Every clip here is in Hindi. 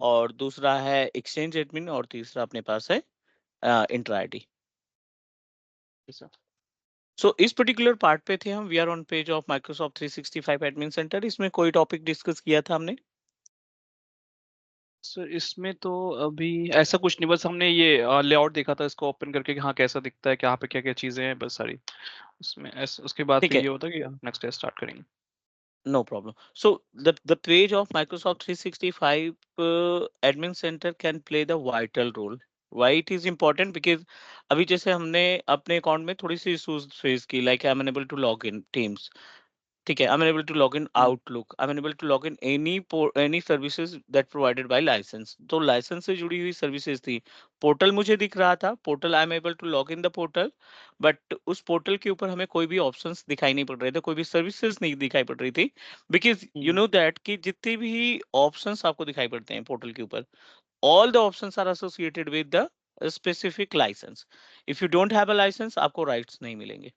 और दूसरा है एक्सचेंज एडमिन और तीसरा अपने पास है इंट्रा आईडी। सो इस पर्टिकुलर पार्ट पे थे हम। We are on page of Microsoft 365 admin centre. इसमें कोई टॉपिक डिस्कस किया था हमने? सर इसमें तो अभी ऐसा कुछ नहीं, बस हमने ये लेआउट देखा था इसको ओपन करके कि हाँ कैसा दिखता है, यहाँ पे क्या क्या चीजें हैं, बस सारी उसमें उसके बाद ठीक फिर है, ये होता है कि नेक्स्ट डे स्टार्ट करेंगे। no problem. So the page of Microsoft 365 admin center can play the vital role. Why it is important? Because अभी जैसे हमने अपने अकाउंट में थोड़ी सी इश्यूज फेस की, like I'm unable to log in Teams, ठीक है, I'm unable to log in hmm, Outlook, I'm unable to log in any services that provided by license। तो लाइसेंस से जुड़ी हुई सर्विसेज थी। पोर्टल मुझे दिख रहा था, portal I am able to log in the portal, but उस पोर्टल के ऊपर हमें कोई भी ऑप्शंस दिखाई नहीं पड़ रहे थे, कोई भी सर्विसेज नहीं दिखाई पड़ रही थी। Because you hmm, know that कि जितने भी ऑप्शंस आपको दिखाई पड़ते हैं पोर्टल के ऊपर, all the options are associated with the specific license। if you don't have a license आपको rights नहीं मिलेंगे।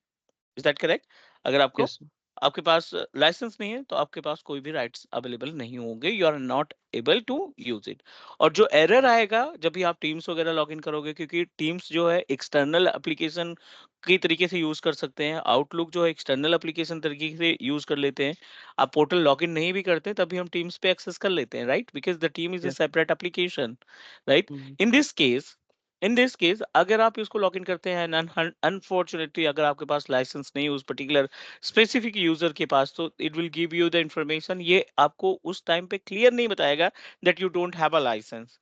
Is that correct? अगर आपको यस आपके पास लाइसेंस नहीं है तो आपके पास कोई भी राइट्स अवेलेबल नहीं होंगे, you are not able to use it. और जो एरर आएगा जब भी आप टीम्स वगैरह लॉग इन करोगे, क्योंकि टीम्स जो है एक्सटर्नल एप्लीकेशन की तरीके से यूज कर सकते हैं, आउटलुक जो है एक्सटर्नल एप्लीकेशन तरीके से यूज कर लेते हैं। आप पोर्टल लॉग इन नहीं भी करते तभी हम टीम्स पे एक्सेस कर लेते हैं, right? Because the team is a yes separate application, right? Hmm, in this case अगर आप इसको लॉग इन करते हैं, अनफॉर्चुनेटली अगर आपके पास लाइसेंस नहीं है उस पर्टिकुलर स्पेसिफिक यूजर के पास, तो it will give you the information. ये आपको उस टाइम पे क्लियर नहीं बताएगा that you don't have a licence.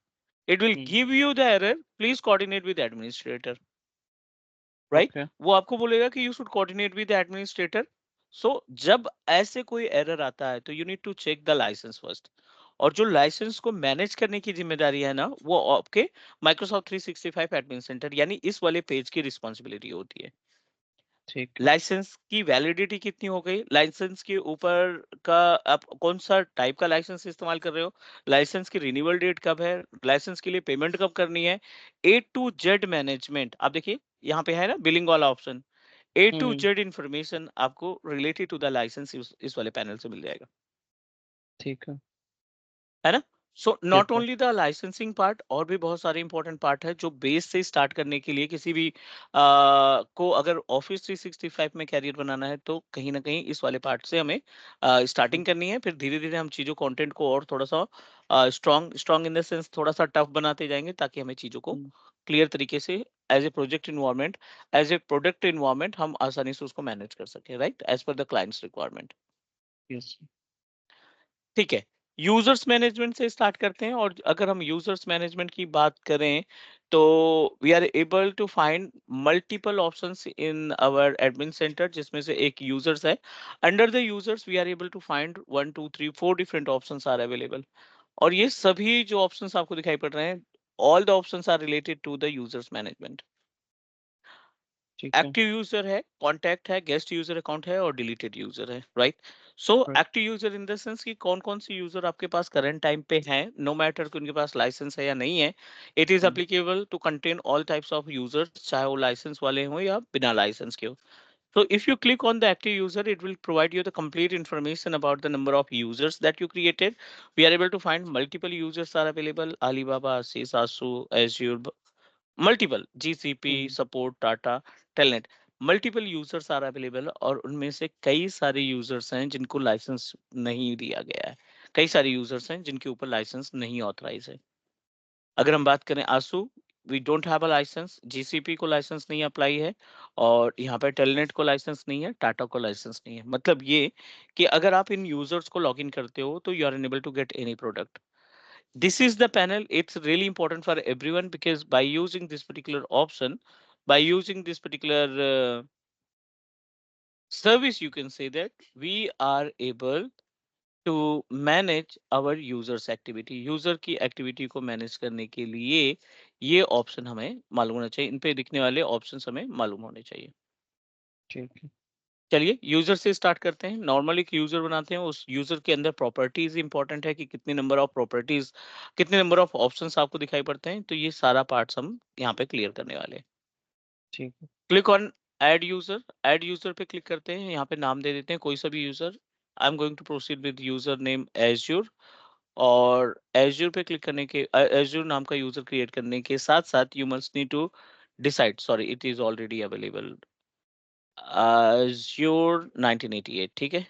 It will hmm, give you the error, please coordinate with administrator, right? Okay वो आपको बोलेगा कि you should coordinate with administrator. So जब ऐसे कोई एरर आता है तो you need to check the licence first. और जो लाइसेंस को मैनेज करने की जिम्मेदारी है ना, वो आपके माइक्रोसॉफ्ट 365 एडमिन सेंटर यानी इस वाले पेज की रिस्पॉन्सिबिलिटी होती है। ठीक है। लाइसेंस की वैलिडिटी कितनी हो गई, लाइसेंस के ऊपर का आप कौन सा टाइप का लाइसेंस इस्तेमाल कर रहे हो, लाइसेंस की रिन्यूअल डेट कब है, लाइसेंस के लिए पेमेंट कब करनी है, A to Z मैनेजमेंट। आप देखिए यहाँ पे है ना बिलिंग वाला option, A to Z information आपको रिलेटेड टू द लाइसेंस इस वाले पैनल से मिल जाएगा, ठीक है ना? So yes not sir only the licensing part, और भी बहुत सारे इंपॉर्टेंट पार्ट है जो बेस से स्टार्ट करने के लिए किसी भी को अगर ऑफिस 365 में कैरियर बनाना है तो कहीं ना कहीं इस वाले पार्ट से हमें स्टार्टिंग करनी है। फिर धीरे धीरे हम चीजों कंटेंट को और थोड़ा सा strong strong in the sense थोड़ा सा टफ बनाते जाएंगे, ताकि हमें चीजों को क्लियर तरीके से as a project environment, as a product environment हम आसानी से उसको मैनेज कर सके, right, as per the clients requirement. Yes ठीक है, यूजर्स मैनेजमेंट से स्टार्ट करते हैं। और अगर हम यूजर्स मैनेजमेंट की बात करें तो we are able to find multiple options in our admin centre, जिसमें से एक यूजर्स है। Under the users we are able to find 1 2 3 4 different options are available. और ये सभी जो ऑप्शंस आपको दिखाई पड़ रहे हैं, all the options are related to the users management. ठीक है एक्टिव यूजर है, कॉन्टैक्ट है, गेस्ट यूजर अकाउंट है और डिलीटेड यूजर है, right? So right active user in the sense कि कौन कौन सी यूजर आपके पास करंट टाइम पे हैं, नो मैटर कि उनके पास लाइसेंस है या नहीं है। It is applicable to contain all types of users, चाहे वो लाइसेंस वाले हों या बिना लाइसेंस के हो। So if you click on the active user, it will provide you the complete information about the number of users that you created. We are able to find multiple users are available: Alibaba, Asys, Asu, Azure, multiple GCP support, Tata, Telnet. Multiple users are available और उनमें से कई सारे यूजर्स हैं जिनको लाइसेंस नहीं दिया गया है, कई सारे यूजर्स हैं जिनके ऊपर लाइसेंस नहीं ऑथराइज है। अगर हम बात करें आंसू, we don't have a license, GCP को लाइसेंस नहीं अप्लाई है, और यहाँ पे टेलनेट को लाइसेंस नहीं है, टाटा को लाइसेंस नहीं है। मतलब ये कि अगर आप इन यूजर्स को लॉग इन करते हो तो you are unable to get any product. This is the panel. It's really important for everyone because by using this particular option, by using this particular service, you can say that we are able to manage our users activity। User की एक्टिविटी को मैनेज करने के लिए ये ऑप्शन हमें मालूम होना चाहिए, इन पे दिखने वाले ऑप्शंस हमें मालूम होने चाहिए। ठीक है चलिए यूजर से स्टार्ट करते हैं। नॉर्मली एक यूजर बनाते हैं, उस यूजर के अंदर प्रॉपर्टीज इंपॉर्टेंट है कि कितने नंबर ऑफ प्रॉपर्टीज, कितने नंबर ऑफ ऑप्शंस आपको दिखाई पड़ते हैं। तो ये सारा पार्ट्स हम यहाँ पे क्लियर करने वाले हैं। ठीक है click on add user, add user पे क्लिक करते हैं, यहाँ पे नाम दे देते हैं कोई सा भी user. I am going to proceed with user name Azure. और एज्यूर पे क्लिक करने के एज्यूर नाम का यूजर क्रिएट करने के साथ साथ you must need to decide, sorry it is already available, Azure 1988, ठीक है।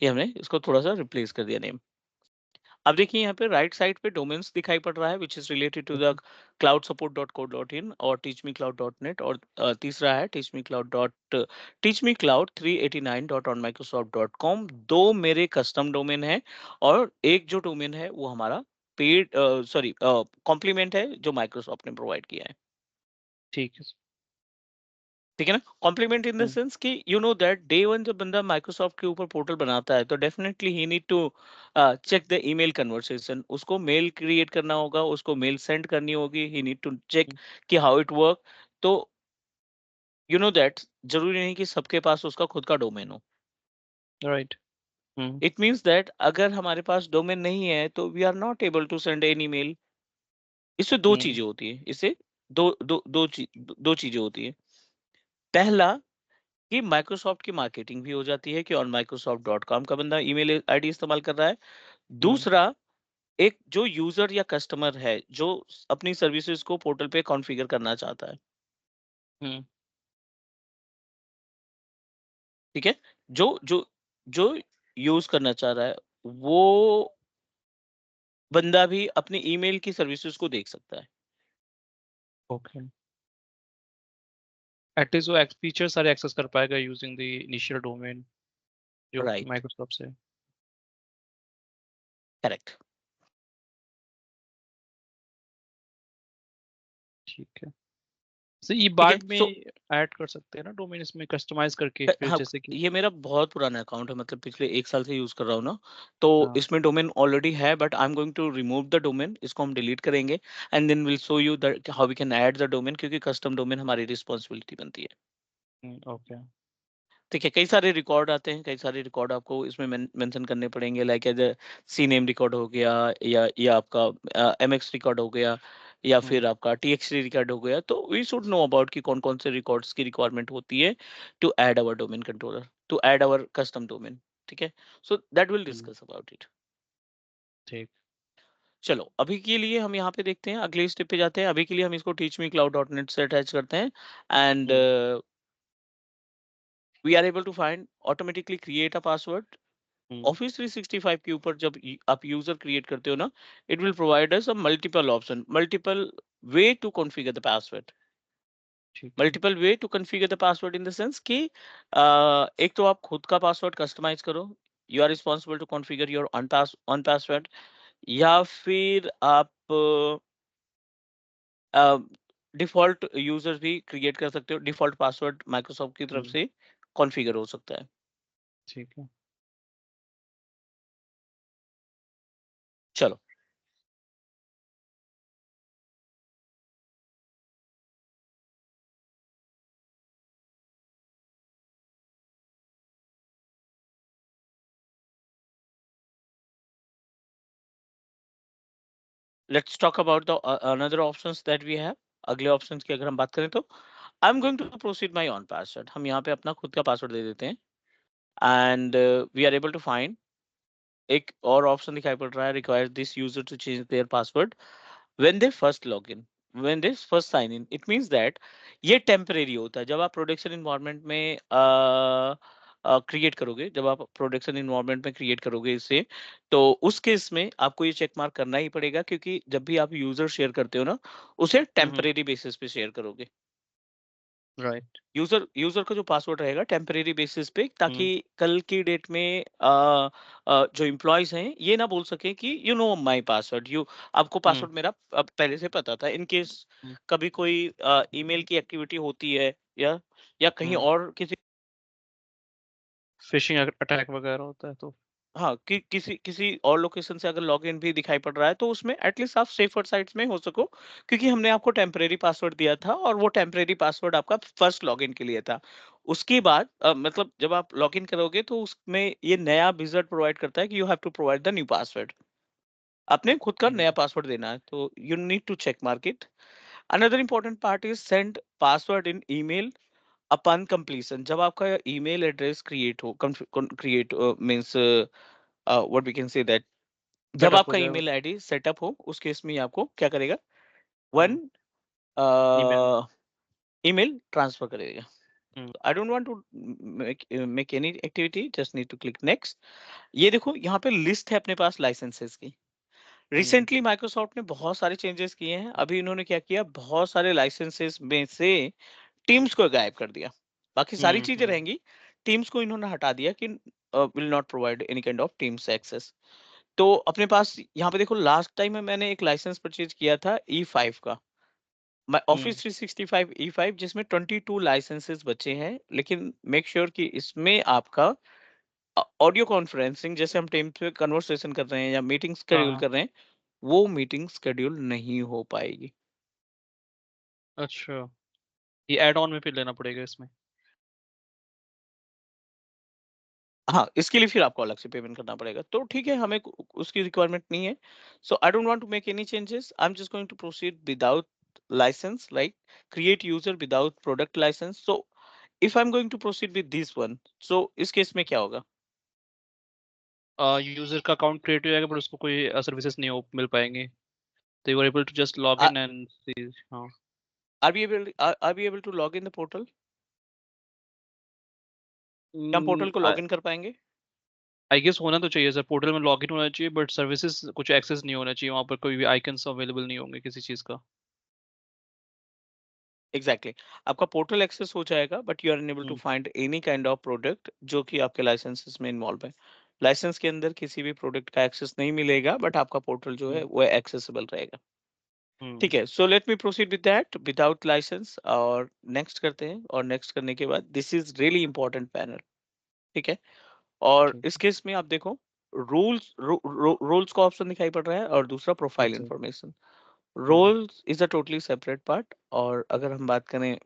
ये हमने इसको थोड़ा सा रिप्लेस कर दिया नेम। अब देखिए यहाँ पे राइट साइड पे डोमेन्स दिखाई पड़ रहा है which is related to the okay, cloudsupport.co.in और teachmecloud.net, और तीसरा है teachmecloud.389.onmicrosoft.com। दो मेरे कस्टम डोमेन है और एक जो डोमेन है वो हमारा पेड, सॉरी कॉम्प्लीमेंट है जो माइक्रोसॉफ्ट ने प्रोवाइड किया है। ठीक है। ठीक है ना, compliment in the hmm, sense कि you know that day one जब बंदा माइक्रोसॉफ्ट के ऊपर पोर्टल बनाता है तो definitely he need to check the email conversation, उसको मेल क्रिएट करना होगा, उसको मेल सेंड करनी होगी, he need to check hmm, कि हाउ इट वर्क। तो यू नो दैट जरूरी नहीं कि सबके पास उसका खुद का डोमेन हो। Right. Hmm, it means that अगर हमारे पास डोमेन नहीं है तो we are not able to send any mail. इससे दो हुँ, चीजें होती है, इससे दो चीजें होती है। पहला कि माइक्रोसॉफ्ट की मार्केटिंग भी हो जाती है कि ऑन माइक्रोसॉफ्ट.com का बंदा ईमेल आईडी इस्तेमाल कर रहा है। हुँ, दूसरा, एक जो यूजर या कस्टमर है जो अपनी सर्विसेज को पोर्टल पे कॉन्फ़िगर करना चाहता है, हुँ, ठीक है? जो जो जो यूज़ करना चाह रहा है, वो बंदा भी अपनी ईमेल की सर्विसेज को देख सकता है। ओके। एटलीस्ट वो फीचर सारे एक्सेस कर पाएगा यूजिंग द इनिशियल डोमेन जो राइट, माइक्रोसॉफ्ट से है। करेक्ट। ठीक है। तो ये ठीक है? बाद में सो ऐड कर सकते हैं ना डोमेन इसमें कस्टमाइज़ करके फिर हाँ, जैसे कि ये मेरा बहुत पुराना अकाउंट है, मतलब पिछले 1 साल से यूज़ कर रहा हूँ ना, तो हाँ, इसमें डोमेन ऑलरेडी है, but I am going to remove the domain, इसको हम डिलीट करेंगे and then will show you that how we can add the domain, क्योंकि कस्टम डोमेन हमारी रिस्पांसिबिलिटी बनती है। ओके। ठीक है, कई सारे रिकॉर्ड आते हैं, कई सारे रिकॉर्ड आपको इसमें मेंशन करने पड़ेंगे, like as C name record हो गया, या आपका एमएक्स रिकॉर्ड हो गया, या हुँ, फिर आपका टीएक्सटी रिकॉर्ड हो गया। तो वी शुड नो अबाउट कि कौन कौन से रिकॉर्ड्स की रिक्वायरमेंट होती है to add our domain controller, to add our custom domain. ठीक है, so that will hmm, discuss about it. ठीक। चलो अभी के लिए हम यहाँ पे देखते हैं, अगले स्टेप पे जाते हैं। अभी के लिए हम इसको teachmecloud.net से अटैच करते हैं and hmm, we are able to find automatically create a password. Hmm, office 365 के ऊपर जब आप यूजर क्रिएट करते हो ना, it will provide us a multiple option, multiple way to configure the password. ठीक है। Multiple way to configure the password in the sense कि एक तो आप खुद का पासवर्ड कस्टमाइज करो, you are responsible to configure your own password, या फिर आप डिफॉल्ट यूजर भी क्रिएट कर सकते हो, डिफॉल्ट पासवर्ड माइक्रोसॉफ्ट की तरफ हुँ, से कॉन्फ़िगर हो सकता है। ठीक है। चलो let's talk about the another options that we have. अगले ऑप्शंस की अगर हम बात करें तो I am going to proceed my own password. हम यहाँ पे अपना खुद का पासवर्ड दे देते हैं and we are able to find एक और ऑप्शन दिखाई पड़ रहा है, require this user to change their password when they first log in, when they first sign in. It means that ये टेम्परेरी होता है। जब आप प्रोडक्शन इन्वायरमेंट में क्रिएट करोगे, जब आप प्रोडक्शन इन्वायरमेंट में क्रिएट करोगे इसे, तो उस केस में आपको ये चेक मार्क करना ही पड़ेगा, क्योंकि जब भी आप यूजर शेयर करते हो ना, उसे हुँ, हुँ, टेम्परेरी बेसिस पे शेयर करोगे। राइट। यूजर यूजर का जो पासवर्ड रहेगा टेम्परेरी बेसिस पे, ताकि हुँ, कल की डेट में जो एम्प्लॉयज हैं ये ना बोल सके कि you no my password, you आपको हुँ, पासवर्ड मेरा पहले से पता था। इन केस हुँ, कभी कोई ईमेल की एक्टिविटी होती है, या कहीं हुँ, और किसी, फिशिंग अटैक वगैरह होता है तो हाँ कि किसी किसी और लोकेशन से अगर लॉगिन भी दिखाई पड़ रहा है, तो उसमें एटलीस्ट आप सेफर साइड्स में हो सको, क्योंकि हमने आपको टेम्परेरी पासवर्ड दिया था और वो टेम्परेरी पासवर्ड आपका फर्स्ट लॉगिन के लिए था। उसके बाद मतलब जब आप लॉगिन करोगे तो उसमें ये नया विजार्ड प्रोवाइड करता है कि you have to provide the new password. आपने खुद का हुँ, नया पासवर्ड देना है, तो you need to check mark it. Another important part is send password in email upon completion. जब आपका ईमेल एड्रेस क्रिएट हो, create means what we can say that, जब सेटअप हो आपका जाएगा। ईमेल आईडी सेटअप हो उस केस में आपको क्या करेगा, hmm, one email. Email transfer करेगा। Hmm, I don't want to make any activity, just need to click next. ये देखो यहाँ पे लिस्ट है अपने पास लाइसेंसेस की। हुँ, रिसेंटली माइक्रोसॉफ्ट ने बहुत सारे चेंजेस किए हैं। अभी इन्होंने क्या किया, बहुत सारे लाइसेंसेस में से टीम्स को गायब कर दिया। बाकी सारी हुँ, चीजें हुँ, रहेंगी, टीम्स को इन्होंने हटा दिया कि will not provide any kind of Teams access. तो अपने पास यहाँ पे देखो, लास्ट टाइम में मैंने एक लाइसेंस परचेज किया था E5 का, हुँ, ऑफिस 365 E5, जिसमें 22 लाइसेंसेस बचे हैं। लेकिन मेक श्योर कि इसमें आपका ऑडियो कॉन्फ्रेंसिंग, जैसे हम टीम पे कन्वर्सेशन कर रहे हैं या मीटिंग हाँ, शेड्यूल हाँ। कर रहे हैं, वो मीटिंग शेड्यूल नहीं हो पाएगी। अच्छा, ये ऐड ऑन में फिर लेना पड़ेगा इसमें। हाँ, इसके लिए फिर आपको अलग से पेमेंट करना पड़ेगा। तो ठीक है, हमें उसकी रिक्वायरमेंट नहीं है। So I don't want to make any changes, I am just going to proceed without licence, like create user without product licence. So if I am going to proceed with this one, so इस केस में क्या होगा? यूज़र का अकाउंट क्रिएट हो जाएगा पर उसको कोई सर्विसेज़ नहीं हो मिल पाएँगे। तो you are able to just log in and see. हाँ। Are be able to log in the portal? क्या हम उम, पोर्टल को आई लॉग इन कर पाएंगे? आई गेस होना तो चाहिए सर, पोर्टल में लॉगिन होना चाहिए बट सर्विसेज़ कुछ एक्सेस नहीं होना चाहिए, वहाँ पर कोई भी आइकन्स अवेलेबल नहीं होंगे किसी चीज़ का। Exactly exactly. आपका पोर्टल एक्सेस हो जाएगा, but you are unable to hmm, find any kind of product जो कि आपके लाइसेंसेस में इन्वॉल्व है। लाइसेंस के अंदर किसी भी प्रोडक्ट का एक्सेस नहीं मिलेगा, बट आपका पोर्टल जो है हुँ, वो एक्सेसिबल रहेगा। हुँ, ठीक है, so let me proceed with that without license, और नेक्स्ट करते हैं। और नेक्स्ट करने के बाद, this is really important panel. ठीक है, और ठीक इस है। केस में आप देखो, रूल्स का ऑप्शन दिखाई पड़ रहा है, और दूसरा profile exact. Information. Hmm, roles is a totally separate part. और अगर हम बात करें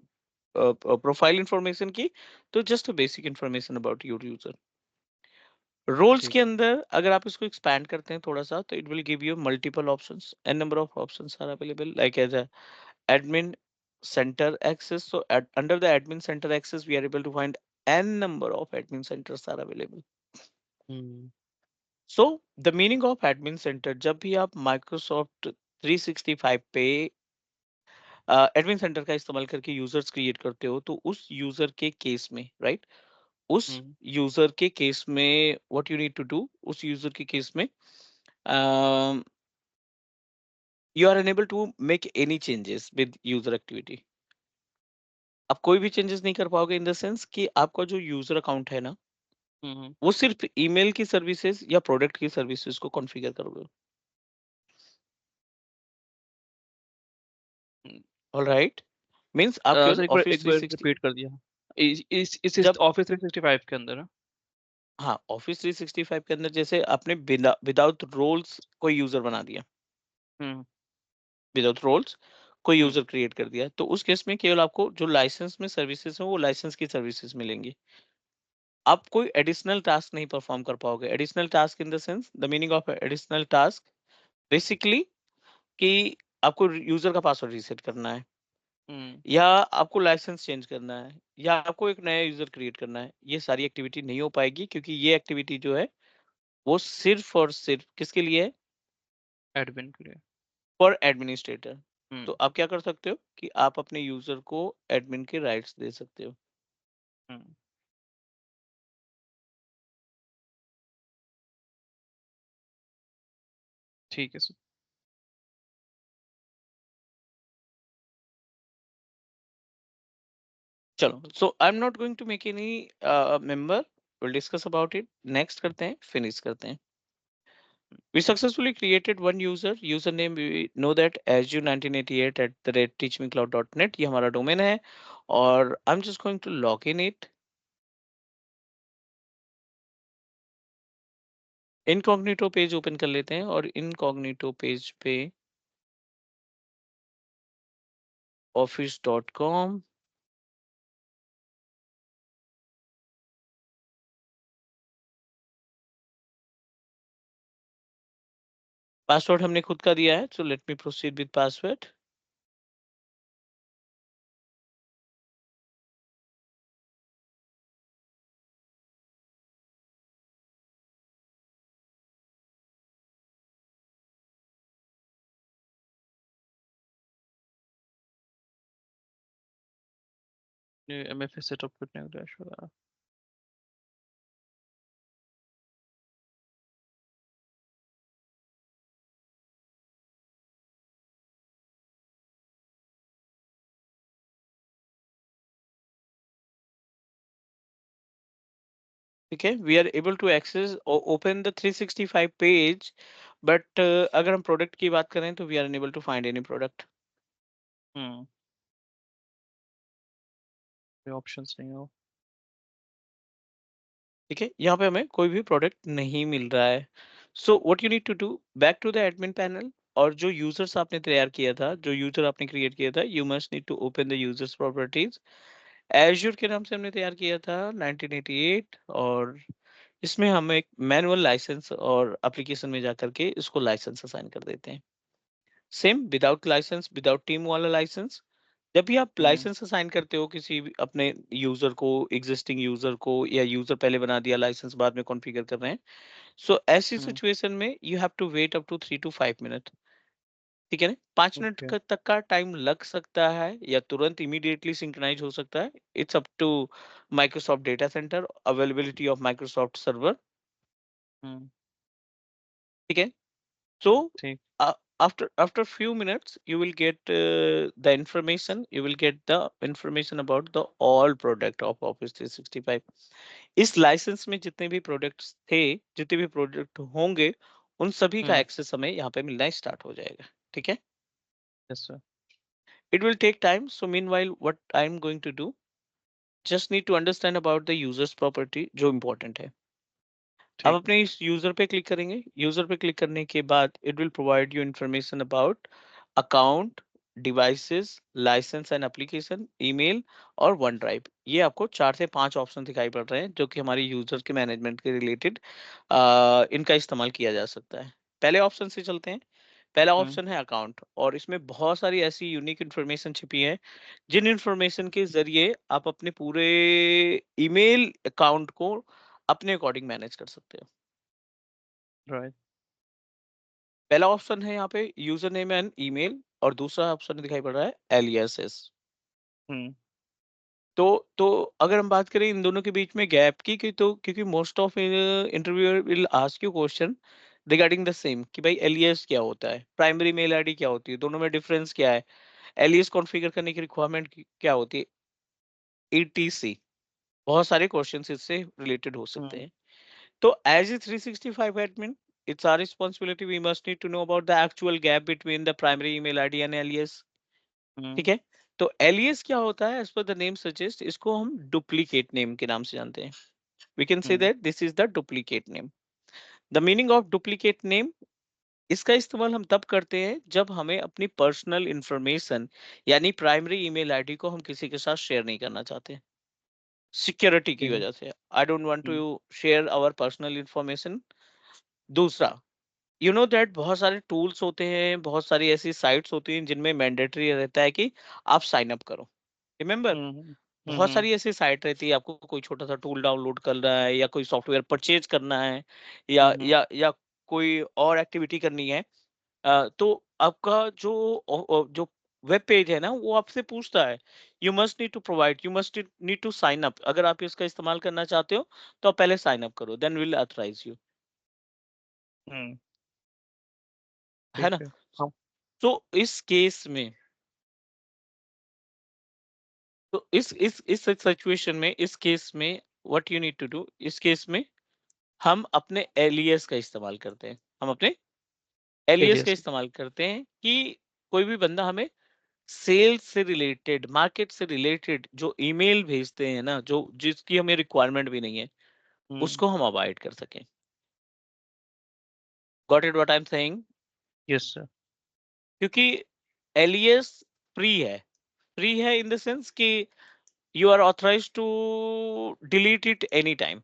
प्रोफाइल इंफॉर्मेशन की, तो just basic information about your user. Roles ठीक के है। अंदर अगर आप इसको एक्सपैंड करते हैं थोड़ा सा, तो it will give you multiple options, an number of options are available, like as a admin center access. So under the admin center access, we are able to find n number of admin centers are available. Hmm, So the meaning of admin center, जब भी आप Microsoft 365 पे एडमिन सेंटर का इस्तेमाल करके यूजर्स क्रिएट करते हो, तो उस यूजर के केस में, राइट, उस हुँ, यूजर के केस में what you need to do, उस यूजर के केस में you are unable to make any changes with user activity. आप कोई भी चेंजेस नहीं कर पाओगे, इन द सेंस कि आपका जो यूजर अकाउंट है ना, हुँ, हुँ, वो सिर्फ ईमेल की सर्विसेज या प्रोडक्ट की सर्विसेज को कॉन्फ़िगर करोगे। हुँ। ऑलराइट, मींस आप केवल सर ऑफिस एक बार 360, रिपीट कर दिया। इस जब ऑफ़िस 365 के अंदर है? हाँ, ऑफिस 365 के अंदर जैसे आपने बिना विदाउट रोल्स कोई यूजर बना दिया, हुँ, विदाउट रोल्स कोई हुँ, यूजर क्रिएट कर दिया, तो उस केस में केवल आपको जो लाइसेंस में सर्विसेज है, वो लाइसेंस की सर्विसेज मिलेंगी। आप कोई एडिशनल टास्क नहीं परफॉर्म कर पाओगे। Additional task in the sense, the meaning of additional task basically कि आपको यूजर का पासवर्ड रीसेट करना है, हुँ, या आपको लाइसेंस चेंज करना है, या आपको एक नया यूजर क्रिएट करना है। ये सारी एक्टिविटी नहीं हो पाएगी, क्योंकि ये एक्टिविटी जो है वो सिर्फ और सिर्फ किसके लिए है? एडमिन के लिए। For administrator. तो हुँ, आप क्या कर सकते हो कि आप अपने यूजर को एडमिन के राइट्स दे सकते हो। हुँ, ठीक है सर। चलो, so I am not going to make any member, will discuss about it. Next करते हैं, फिनिश करते हैं। We successfully created one user. Username we know that azu1988@teachmecloud.net, ये हमारा डोमेन है। और I'm just going to log in it. Incognito page open कर लेते हैं, और इनकॉग्निटो पेज पे office.com, पासवर्ड हमने खुद का दिया है, so let me proceed with password. MFA setup करने का डैशबोर्ड। ठीक है, we are able to access और ओपन द 365 पेज, बट अगर हम प्रोडक्ट की बात करें तो we are unable to find any product. Hmm, कोई ऑप्शंस नहीं हो। ठीक है, यहाँ पे हमें कोई भी प्रोडक्ट नहीं मिल रहा है। So what you need to do, back to the admin panel, और जो यूजर्स आपने तैयार किया था, जो यूजर आपने क्रिएट किया था, you must need to open the users properties. Azure के नाम से हमने तैयार किया था 1988, और इसमें हम एक मैनुअल लाइसेंस और एप्लीकेशन में जाकर के इसको लाइसेंस असाइन कर देते हैं। Same without license, without team वाला लाइसेंस। जब भी आप हम्म लाइसेंस असाइन करते हो किसी भी अपने यूजर को, एग्जिस्टिंग यूजर को, या यूजर पहले बना दिया, लाइसेंस बाद में कॉन्फ़िगर कर रहे हैं, सो ऐसी हम्म, सिचुएशन में you have to wait up to 3 to 5 minute. ठीक है ना, 5 मिनट ओके। तक का टाइम लग सकता है, या तुरंत इमीडिएटली सिंक्रोनाइज हो सकता है। It's up to Microsoft data centre, availability of Microsoft server. Hmm, ठीक है, so ठीक। after few minutes you will get the information, you will get the information about the all product of Office 365। इस लाइसेंस में जितने भी प्रोडक्ट्स थे, जितने भी प्रोडक्ट होंगे, उन सभी का हम्म, एक्सेस हमें यहाँ पे मिलना स्टार्ट हो जाएगा। ठीक है, yes sir. it will take time, so meanwhile what I'm going to do, just need to understand about the users property जो important है। अब ठीक है। अपने इस यूजर पे क्लिक करेंगे, यूजर पे क्लिक करने के बाद it will provide you information about account, devices, license and application, email और वन ड्राइव। ये आपको 4 से 5 ऑप्शन दिखाई पड़ रहे हैं जो कि हमारे यूजर के मैनेजमेंट के रिलेटेड इनका इस्तेमाल किया जा सकता है। पहले ऑप्शन से चलते हैं। पहला हम्म, ऑप्शन है अकाउंट, और इसमें बहुत सारी ऐसी यूनिक इन्फॉर्मेशन छिपी है जिन इन्फॉर्मेशन के जरिए आप अपने पूरे ईमेल अकाउंट को अपने अकॉर्डिंग मैनेज कर सकते हो। राइट। पहला ऑप्शन है यहाँ पे यूजर नेम एंड ईमेल, और दूसरा ऑप्शन दिखाई पड़ रहा है एलियासेस। हम्म, तो अगर हम बात करें इन दोनों के बीच में गैप की, तो क्योंकि most of interviewer will ask you question regarding the same, कि भाई एलियास क्या होता है, प्राइमरी मेल आईडी क्या होती है, दोनों में डिफरेंस क्या है, एलियास कॉन्फ़िगर करने की रिक्वायरमेंट क्या होती है, ईटीसी। बहुत सारे क्वेश्चंस इससे रिलेटेड हो सकते हम्म, हैं। तो as a 365 admin, it's our responsibility. We must need to know about the actual gap between the primary email ID and alias. हम्म, ठीक है, तो alias क्या होता है? As per the name suggest, इसको हम duplicate name के नाम से जानते हैं। We can say hmm, that this is the duplicate name. The meaning of duplicate name, इसका इस्तेमाल हम तब करते हैं जब हमें अपनी पर्सनल इंफॉर्मेशन, यानी प्राइमरी ईमेल आईडी को हम किसी के साथ शेयर नहीं करना चाहते, सिक्योरिटी की ठीक। वजह से। I don't want to hmm, share our personal information. दूसरा, यू नो दैट बहुत सारे टूल्स होते हैं, बहुत सारी ऐसी साइट्स होती हैं जिनमें मैंडेटरी रहता है कि आप साइन अप करो। रिमेंबर, हम्म, बहुत हम्म, सारी ऐसी साइट रहती है, आपको कोई छोटा सा टूल डाउनलोड करना है, या कोई सॉफ्टवेयर परचेज करना है, हम्म, या कोई और एक्टिविटी करनी है, तो आपका जो वेब पेज है ना, वो आपसे पूछता है, you must need to provide, you must need to sign up. अगर आप इसका इस्तेमाल करना चाहते हो तो आप पहले साइन अप करो, देन विल ऑथराइज यू। हम्म, है ठीक ना। है। हाँ। तो इस केस में, तो इस सिचुएशन में, इस केस में what you need to do, इस केस में हम अपने एलियस का इस्तेमाल करते हैं, हम अपने एलियस का एलियस। इस्तेमाल करते हैं कि कोई भी बंदा हमें सेल्स से रिलेटेड, मार्केट से रिलेटेड जो ईमेल भेजते हैं ना, जो जिसकी हमें रिक्वायरमेंट भी नहीं है, हम्म, उसको हम अवॉइड कर सकें। Got it what I am saying? Yes sir. क्योंकि एलियस फ्री है, फ्री है इन द सेंस कि you are authorized to delete it any time.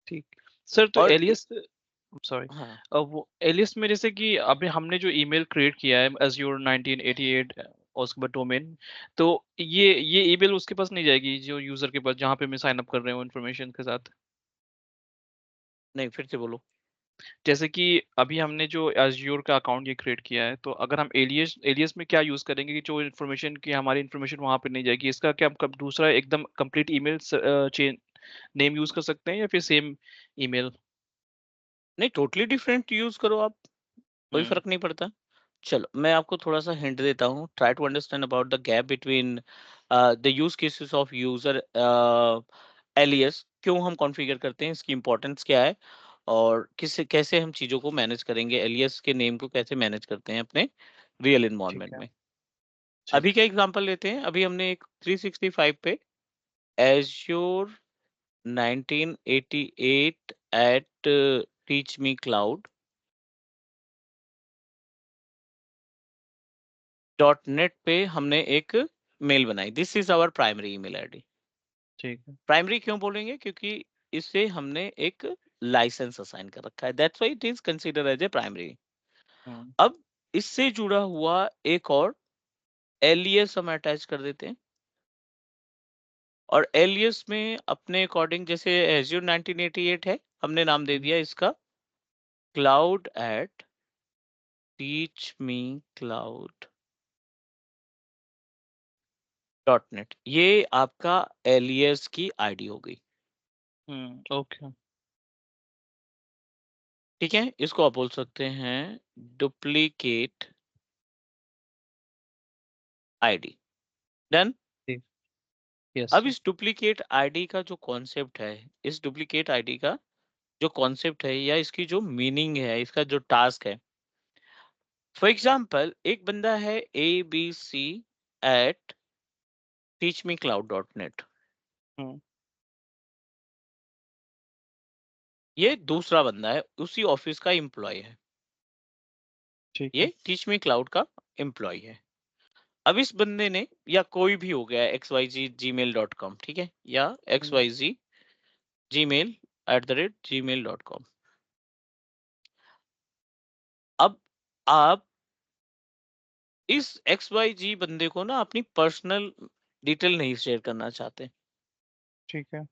ठीक। सर तो और एलियस, सॉरी, हाँ, वो एलियस में जैसे कि अभी हमने जो ईमेल क्रिएट किया है एज्योर 1988 और उसके बाद डोमेन, तो ये ईमेल उसके पास नहीं जाएगी जो यूजर के पास जहाँ पे मैं साइन अप कर रहे हूँ इन्फॉर्मेशन के साथ। नहीं, फिर से बोलो। जैसे कि अभी हमने जो एज़्योर का अकाउंट ये क्रिएट किया है, तो अगर हम एलियस एलियस में क्या यूज़ करेंगे कि जो इन्फॉर्मेशन की हमारी इन्फॉर्मेशन वहाँ पे नहीं जाएगी? इसका क्या हम कब दूसरा एकदम complete email chain name use कर सकते हैं या फिर सेम ईमेल? नहीं, टोटली डिफरेंट यूज़ करो आप, कोई हुँ, फ़र्क नहीं पड़ता। चलो, मैं आपको थोड़ा-सा हिंट देता हूँ। Try to understand about the gap between the use cases of user alias, क्यों हम कॉन्फ़िगर करते हैं, इसकी इम्पोर्टेंस क्या है और किस कैसे हम चीज़ों को मैनेज करेंगे, एलियास के नेम को कैसे मैनेज करते हैं अपने रियल ठीक एनवायरनमेंट है, में। ठीक अभी है, का एग्ज़ाम्पल लेते हैं, अभी हमने एक 365 पे Azure 1988 at teach me cloud dot net पे हमने एक मेल बनाई। This is our primary email ID. ठीक है। प्राइमरी क्यों बोलेंगे? क्योंकि इससे हमने एक लाइसेंस असाइन कर रखा है। That's why it is considered as a primary. Hmm, अब इससे जुड़ा हुआ एक और एलियास हम अटैच कर देते हैं और एलियास में अपने अकॉर्डिंग जैसे एज़्योर 1988 है, हमने नाम दे हुँ, दिया इसका cloud at teach me cloud dot net. ये आपका एलियास की आईडी हो गई। हुँ, ओके, ठीक है? इसको आप बोल सकते हैं डुप्लीकेट आईडी। डन? ठीक, यस अब सर। इस डुप्लीकेट आईडी का जो कॉन्सेप्ट है, इस डुप्लीकेट आईडी का जो कॉन्सेप्ट है या इसकी जो मीनिंग है, इसका जो टास्क है, फॉर एग्जांपल एक बंदा है ABC at teach me cloud dot net. Hmm, ये दूसरा बंदा है, उसी ऑफिस का एम्प्लॉय है। ठीक ये है, टीच मी क्लाउड का एम्प्लॉय है। अब इस बंदे ने या कोई भी हो गया xyz@gmail.com, ठीक है, या हुँ, xyz@gmail.com। अब आप इस XYZ बंदे को ना अपनी पर्सनल डिटेल नहीं शेयर करना चाहते, ठीक है,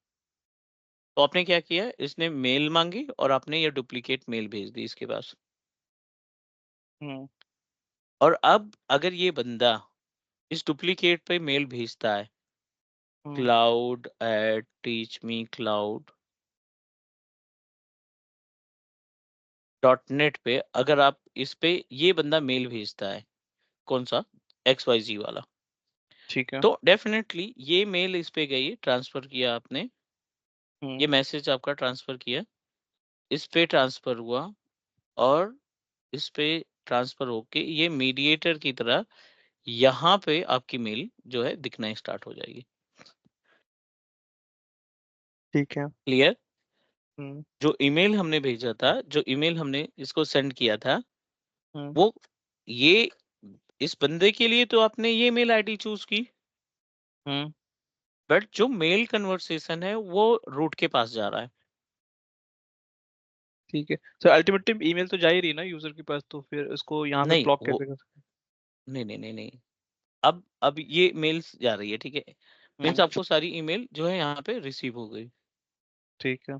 तो आपने क्या किया, इसने मेल मांगी और आपने ये डुप्लीकेट मेल भेज दी इसके पास। हुँ, और अब अगर ये बंदा इस डुप्लीकेट पे मेल भेजता है hmm, cloud at teach me cloud dot net पे, अगर आप इस पे ये बंदा मेल भेजता है, कौन सा, XYZ वाला, ठीक है, तो डेफिनेटली ये मेल इस पे गई, ट्रांसफर किया आपने, ये हुँ, मैसेज आपका ट्रांसफर किया, इस पे ट्रांसफर हुआ और इस पे ट्रांसफर होके ये मीडिएटर की तरह यहाँ पे आपकी मेल जो है दिखना स्टार्ट हो जाएगी। ठीक है, क्लियर? हुँ, जो ईमेल हमने भेजा था, जो ईमेल हमने इसको सेंड किया था, हुँ, वो ये इस बंदे के लिए तो आपने ये मेल आईडी चूज़ की, हुँ, बट जो मेल कन्वर्सेशन है वो रूट के पास जा रहा है। ठीक है। सो अल्टीमेटली ईमेल तो जा ही रही है ना यूज़र के पास, तो फिर इसको यहाँ पे नहीं, ब्लॉक वो कैसे कर सकते हैं? नहीं, नहीं, नहीं, नहीं। अब ये मेल्स जा रही है, ठीक है? मीन्स हुँ, आपको सारी ईमेल जो है यहाँ पे रिसीव हो गई, ठीक है,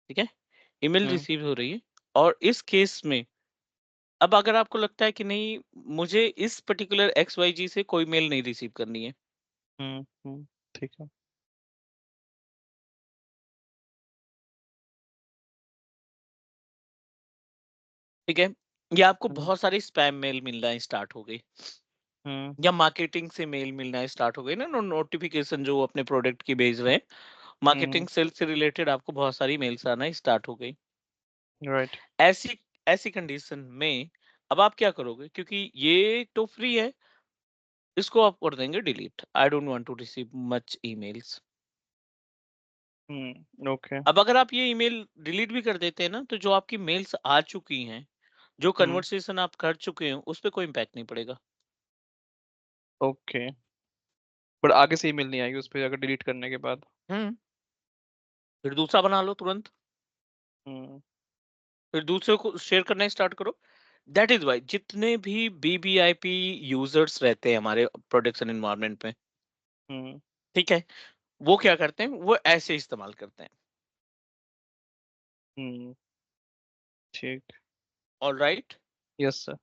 ठीक है? ईमेल हुँ, रिसीव हो रही है और इस केस में अब अगर आपको लगता है कि नहीं, मुझे इस पर्टिकुलर XYZ से कोई मेल नहीं रिसीव करनी है, हुँ, हुँ, ठीक है, ठीक है? या आपको हुँ, बहुत सारे स्पैम मेल मिलना स्टार्ट हो गई हुँ, या मार्केटिंग से मेल मिलना स्टार्ट हो गई ना, नोटिफिकेशन जो अपने प्रोडक्ट की भेज रहे हैं, हुँ, मार्केटिंग सेल से रिलेटेड आपको बहुत सारी मेल्स आना स्टार्ट हो गई। राइट, ऐसी ऐसी कंडीशन में अब आप क्या करोगे? क्योंकि ये तो फ्री है, इसको आप कर देंगे delete. I don't want to receive much emails. Hmm, okay, अब अगर आप ये ईमेल डिलीट भी कर देते हैं ना, तो जो आपकी मेल्स आ चुकी हैं, जो हुँ, कन्वर्सेशन आप कर चुके हैं, उस पे कोई इम्पैक्ट नहीं पड़ेगा। ओके, बट आगे से ईमेल नहीं आएगी उस पे अगर डिलीट करने के बाद? हुँ, फिर दूसरा बना लो तुरंत, हुँ, फिर दूसरे को शेयर करना स्टार्ट करो। दैट इज़ व्हाई जितने भी वीवीआईपी यूज़र्स रहते हैं हमारे प्रोडक्शन एनवायरनमेंट में, हुँ, ठीक है? वो क्या करते हैं, वो ऐसे इस्तेमाल करते हैं। हुँ, ठीक। ऑलराइट। Yes sir.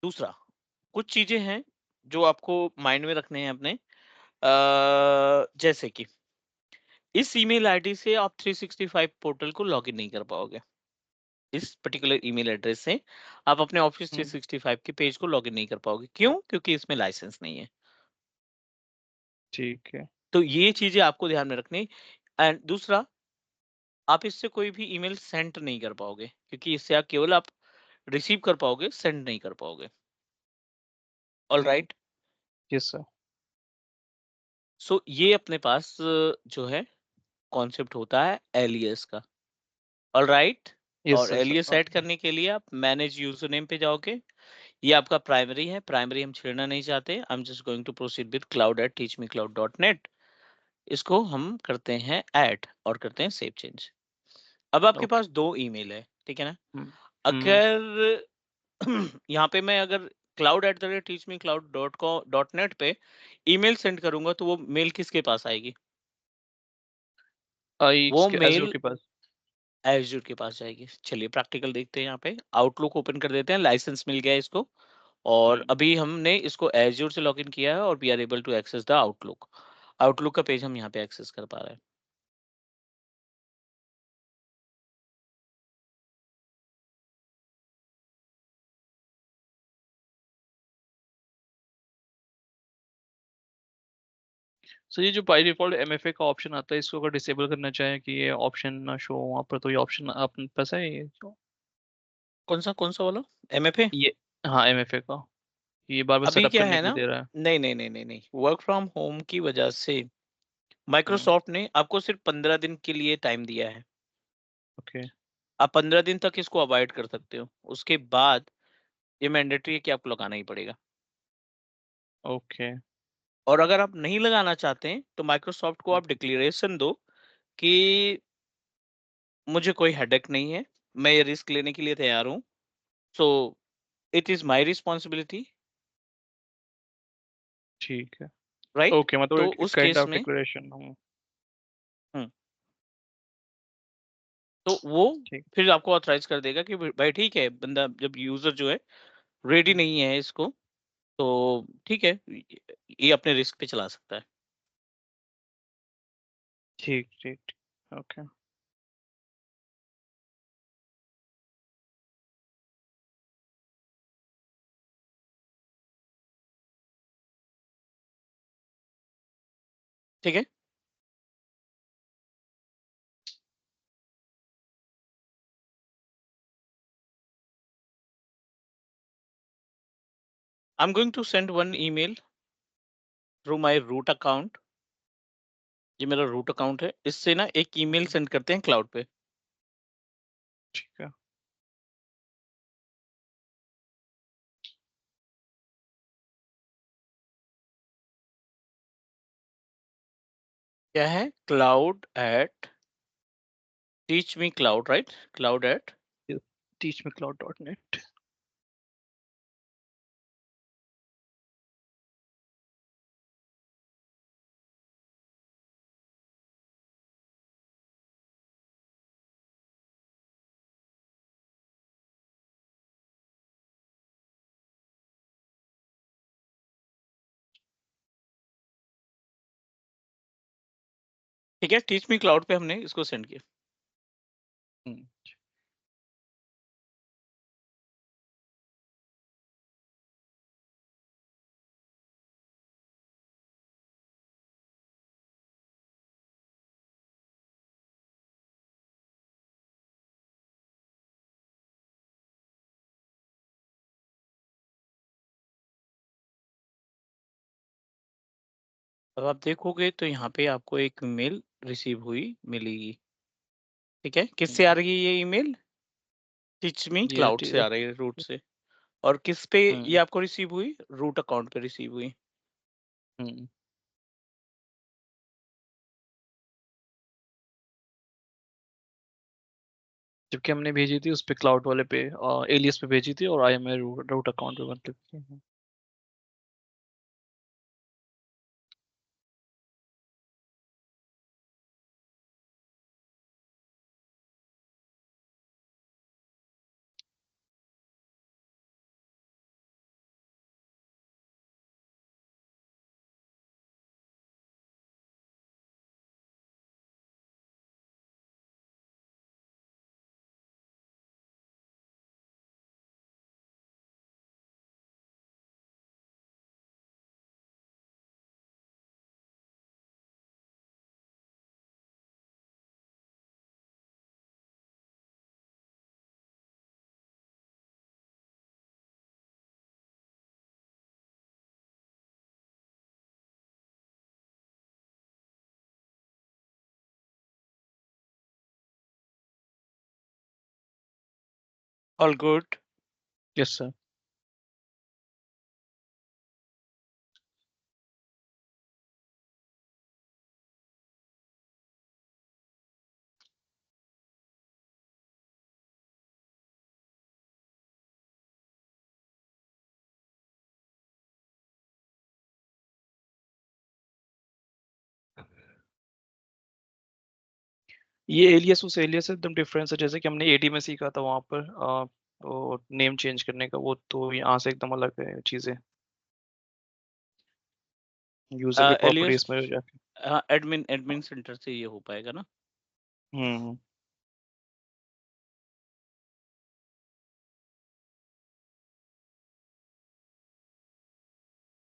दूसरा, कुछ चीजें हैं जो आपको माइंड में रखने हैं अपने, जैसे कि इस ईमेल आईडी से आप 365 पोर्टल को लॉगिन नहीं कर पाओगे। इस पर्टिकुलर ईमेल एड्रेस से आप अपने ऑफिस हुँ, 365 के पेज को लॉगिन नहीं कर पाओगे। क्यों? क्योंकि इसमें लाइसेंस नहीं है। ठीक है। तो ये चीजें आपको ध्यान में रखनी। एंड दूसरा, आप इससे कोई भी ईमेल सेंड नहीं कर पाओगे, क्योंकि इससे आप केवल आप रिसीव कर पाओगे, सेंड नहीं कर पाओगे। All hmm, right. Yes sir. So ये अपने पास जो है कॉन्सेप्ट होता है एलियस का। All right. यस और sir, sir alias got add it. करने के लिए आप मैनेज यूजर नेम पे जाओगे। ये आपका प्राइमरी है, प्राइमरी हम छेड़ना नहीं चाहते। I am just going to proceed with cloud@teachmecloud.net। इसको हम करते हैं ऐड और करते हैं सेव चेंज। अब आपके ओके। पास दो ईमेल है, ठीक है ना? हुँ, हुँ, अगर यहाँ पे मैं अगर cloud@teachmecloud.net पे ईमेल सेंड करूंगा तो वो मेल किसके पास आएगी? वो इसके एज़्योर मेल के पास। एज़्योर के पास जाएगी। चलिए प्रैक्टिकल देखते हैं। यहाँ पे आउटलुक ओपन कर देते हैं, लाइसेंस मिल गया है इसको। और हुँ, अभी हमने इसको एज़्योर से लॉगिन किया है और we are able to access the Outlook. Outlook का पेज हम यहाँ पे एक्सेस कर पा रहे हैं। सर ये जो बाय डिफ़ॉल्ट एमएफए का ऑप्शन आता है, इसको अगर डिसेबल करना चाहें कि ये ऑप्शन ना शो हो वहाँ पर, तो ये ऑप्शन आपके पास है ये? कौन सा वाला? एमएफए? ये हाँ, एमएफए का। ये बार-बार अभी सेटअप क्या करने है के लिए ना, दे रहा है। नहीं, वर्क फ्रॉम होम की वजह से हुँ, माइक्रोसॉफ्ट ने आपको सिर्फ 15 दिन के लिए टाइम दिया है। ओके, आप 15 दिन तक इसको अवॉइड कर सकते हो, उसके बाद ये मैंडेटरी है कि आपको लगाना ही पड़ेगा। ओके, और अगर आप नहीं लगाना चाहते हैं तो माइक्रोसॉफ्ट को हुँ, आप डिक्लेरेशन दो कि मुझे कोई हेडेक नहीं है, मैं ये रिस्क लेने के लिए तैयार हूँ। So it is my responsibility, ठीक है। राइट? ओके, मतलब तो एक उस काइंड केस ऑफ में डिक्लेरेशन। हुँ, हम्म, तो वो ठीक, फिर आपको ऑथराइज कर देगा कि भाई ठीक है, बंदा जब यूजर जो है रेडी हुँ, नहीं है इसको, तो ठीक है, ये अपने रिस्क पे चला सकता है। ठीक, ठीक, ठीक, ओके, ठीक है। I am going to send one email through my root account. ये मेरा रूट अकाउंट है, इससे ना एक ईमेल ओके, सेंड करते हैं क्लाउड पे। ठीक है। क्या है? Cloud at teach me cloud, right? Cloud at ये teachmecloud.net। ठीक है, टीच मी क्लाउड पे हमने इसको सेंड किया। हुँ, अब आप देखोगे तो यहाँ पे आपको एक ईमेल रिसीव हुई मिलेगी। ठीक है, किससे आ हुँ, रही है ये ईमेल? टीच मी ये क्लाउड टी से आ रही है, रूट से। और किस पे ये हुँ, आपको रिसीव हुई? रूट अकाउंट पे रिसीव हुई। हुँ, जबकि हमने भेजी थी उस पे क्लाउड वाले पे एलियस पे भेजी थी और आईएमआई रूट अकाउंट पे मतलब की। All good. Yes sir. ये एलियस उस एलियस से एकदम डिफरेंस है, जैसे कि हमने एडी में सीखा था वहां पर तो नेम चेंज करने का, वो तो यहाँ से एकदम अलग है चीजें, यूजर के एलियस, प्रॉपर्टीज में जाके। एडमिन एडमिन सेंटर से ये हो पाएगा ना। हम्म।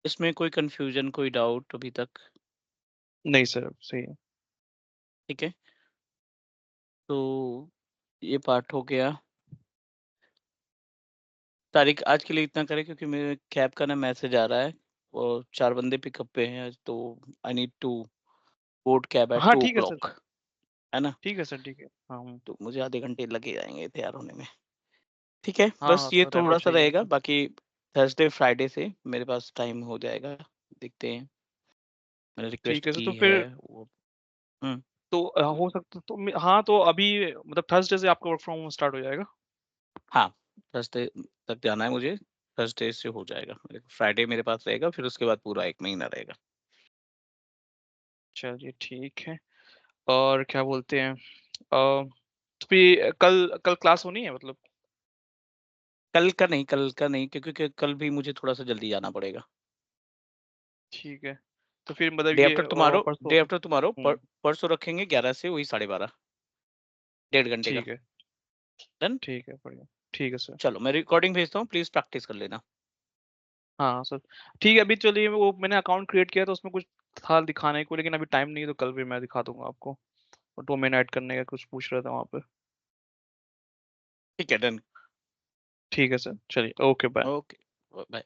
इसमें कोई कंफ्यूजन, कोई डाउट अभी तक? नहीं सर, सही है। ठीक है, तो ये पार्ट हो गया। तारीख आज के लिए इतना करें, क्योंकि मेरे कैब का ना मैसेज आ रहा है और 4 बंदे पिकअप पे हैं आज, तो I need to board cab at हाँ टू ओ ठीक है सर। क्लॉक है ना। ठीक है सर, ठीक है। हाँ तो मुझे आधे घंटे लगे जाएंगे तैयार होने में। ठीक है, हाँ बस हाँ ये सर, रैप थोड़ा अप सा चाहिए रहेगा, होगा। बाकी थर्सडे फ्राइडे से मेरे पास टाइम हो जाएगा। देखते हैं, मैंने ठीक रिक्वेस्ट है सर, की तो है फिर वो। हम्म। तो हो सकता तो हाँ, तो अभी मतलब थर्सडे से आपका वर्क फ्रॉम होम स्टार्ट हो जाएगा। हाँ, थर्सडे तक जाना है मुझे। थर्सडे से हो जाएगा, फ्राइडे मेरे पास रहेगा, फिर उसके बाद पूरा 1 महीना रहेगा। चलिए ठीक है। और क्या बोलते हैं, तो फिर कल कल क्लास होनी है मतलब। कल का नहीं, क्योंकि कल भी मुझे थोड़ा सा जल्दी जाना पड़ेगा। ठीक है, तो फिर मतलब डे ये आफ्टर टुमारो, परसों। डे आफ्टर टुमारो हम्म। परसों रखेंगे 11 से वही 12:30, 1.5 घंटे का। ठीक है। डन। ठीक है, बढ़िया। ठीक है सर। चलो मैं रिकॉर्डिंग भेजता हूँ, प्लीज प्रैक्टिस कर लेना। हाँ सर। ठीक है, अभी चलिए वो मैंने अकाउंट क्रिएट किया तो उसमें कुछ था दिखाने को, लेकिन अभी टाइम नहीं है, तो कल भी मैं दिखा दूंगा आपको। और डोमेन ऐड करने का कुछ पूछ रहा था वहाँ पे। ठीक है, डन। ठीक है सर, चलिए, ओके बाय। Okay, bye.